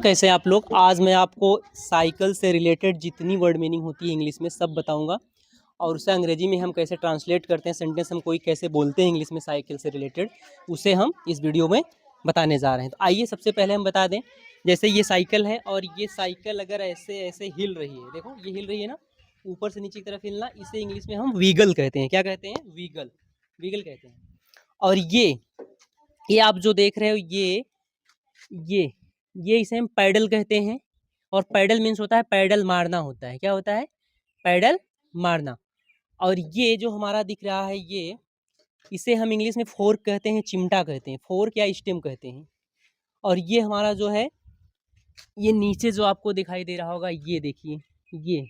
कैसे आप लोग। आज मैं आपको साइकिल से रिलेटेड जितनी वर्ड मीनिंग होती है इंग्लिश में सब बताऊंगा और उसे अंग्रेजी में हम कैसे ट्रांसलेट करते हैं, सेंटेंस हम कोई कैसे बोलते हैं इंग्लिश में साइकिल से रिलेटेड, उसे हम इस वीडियो में बताने जा रहे हैं। तो आइए सबसे पहले हम बता दें, जैसे ये साइकिल है और ये साइकिल अगर ऐसे ऐसे हिल रही है, देखो ये हिल रही है ना, ऊपर से नीचे की तरफ हिलना, इसे इंग्लिश में हम व्हीगल कहते हैं। क्या कहते हैं? व्हीगल, व्हीगल कहते हैं। और ये आप जो देख रहे हो ये ये इसे हम पैडल कहते हैं। और पैडल मीन्स होता है पैडल मारना होता है। क्या होता है? पैडल मारना। और ये जो हमारा दिख रहा है इसे हम इंग्लिश में फोर्क कहते हैं, चिमटा कहते हैं, फोर्क या स्टेम कहते हैं। और ये हमारा जो है, ये नीचे जो आपको दिखाई दे रहा होगा, ये देखिए,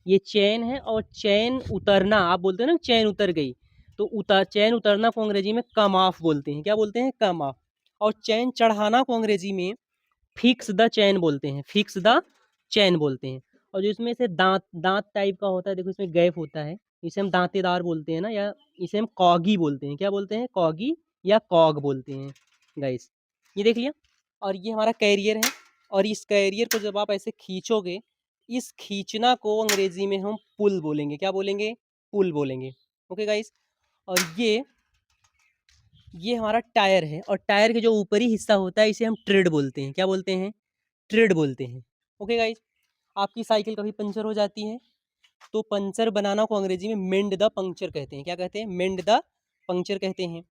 ये चैन है। और चैन उतरना, आप बोलते हैं ना चैन उतर गई, तो चैन उतरना को अंग्रेजी में कम ऑफ बोलते हैं। क्या बोलते हैं? कम ऑफ। और चैन चढ़ाना को अंग्रेजी में फिक्स द चैन बोलते हैं, फिक्स द चैन बोलते हैं। और जो इसमें से दांत दांत टाइप का होता है, देखो इसमें गैप होता है, इसे हम दांतेदार बोलते हैं ना, या इसे हम कॉगी बोलते हैं। क्या बोलते हैं? कॉगी या कॉग बोलते हैं गाइस। ये देख लिया। और ये हमारा कैरियर है। और इस कैरियर को जब आप ऐसे खींचोगे, इस खींचना को अंग्रेजी में हम पुल बोलेंगे। क्या बोलेंगे? पुल बोलेंगे। Okay guys. और ये हमारा टायर है। और टायर के जो ऊपरी हिस्सा होता है इसे हम ट्रेड बोलते हैं। क्या बोलते हैं? ट्रेड बोलते हैं। Okay guys. आपकी साइकिल कभी पंचर हो जाती है तो पंचर बनाना को अंग्रेजी में मेंड द पंक्चर कहते हैं। क्या कहते हैं? मेंड द पंक्चर कहते हैं।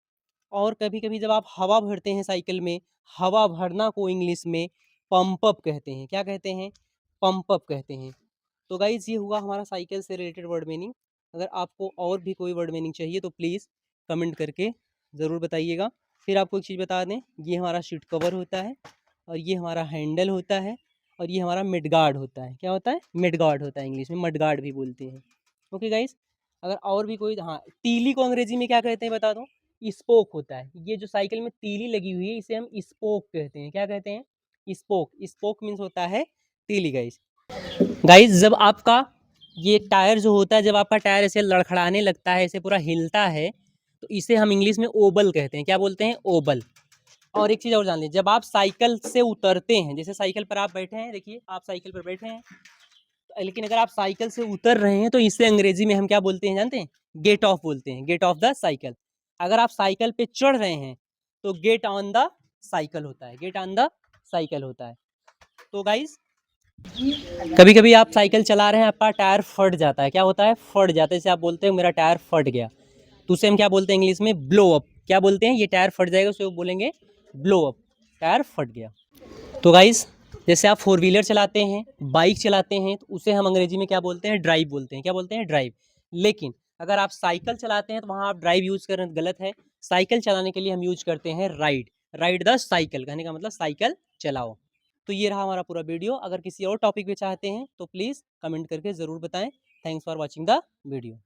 और कभी कभी जब आप हवा भरते हैं साइकिल में, हवा भरना को इंग्लिश में पंप अप कहते हैं। क्या कहते हैं? पंप अप कहते हैं। तो गाइज ये हुआ हमारा साइकिल से रिलेटेड वर्ड मीनिंग। अगर आपको और भी कोई वर्ड मीनिंग चाहिए तो प्लीज़ कमेंट करके ज़रूर बताइएगा। फिर आपको एक चीज़ बता दें, ये हमारा सीट कवर होता है, और ये हमारा हैंडल होता है, और ये हमारा मिड गार्ड होता है। क्या होता है? मिड गार्ड होता है, इंग्लिश में मड गार्ड भी बोलते हैं। Okay guys. अगर और भी कोई, हाँ, तीली को अंग्रेजी में क्या कहते हैं बता दूं? स्पोक होता है। ये जो साइकिल में तीली लगी हुई है इसे हम स्पोक कहते हैं। क्या कहते हैं? स्पोक। स्पोक मीन्स होता है तीली गाइस। गाइस जब आपका ये टायर जो होता है, जब आपका टायर ऐसे लड़खड़ाने लगता है, ऐसे पूरा हिलता है, तो इसे हम इंग्लिश में ओबल कहते हैं। क्या बोलते हैं? ओबल। और एक चीज़ और जान लीजिए, जब आप साइकिल से उतरते हैं, जैसे साइकिल पर आप बैठे हैं, देखिए आप साइकिल पर बैठे हैं, लेकिन अगर आप साइकिल से उतर रहे हैं तो इसे अंग्रेजी में हम क्या बोलते हैं जानते हैं? गेट ऑफ बोलते हैं। Get off the cycle. अगर आप साइकिल पे चढ़ रहे हैं तो गेट ऑन द साइकिल होता है। गेट ऑन द साइकिल होता है। तो गाइज कभी कभी आप साइकिल चला रहे हैं, आपका टायर फट जाता है। क्या होता है? फट जाता है। जैसे आप बोलते हैं मेरा टायर फट गया, तो उसे हम क्या बोलते हैं इंग्लिश में? Blow up. क्या बोलते हैं? ये टायर फट जाएगा उसे बोलेंगे ब्लो अप। टायर फट गया। तो गाइस जैसे आप फोर व्हीलर चलाते हैं, बाइक चलाते हैं, तो उसे हम अंग्रेजी में क्या बोलते हैं? ड्राइव बोलते हैं। क्या बोलते हैं? ड्राइव। लेकिन अगर आप साइकिल चलाते हैं तो वहाँ आप ड्राइव यूज करना गलत है। साइकिल चलाने के लिए हम यूज करते हैं राइड। राइड द साइकिल कहने का मतलब साइकिल चलाओ। तो ये रहा हमारा पूरा वीडियो। अगर किसी और टॉपिक पे चाहते हैं तो प्लीज़ कमेंट करके ज़रूर बताएं। Thanks for watching the video.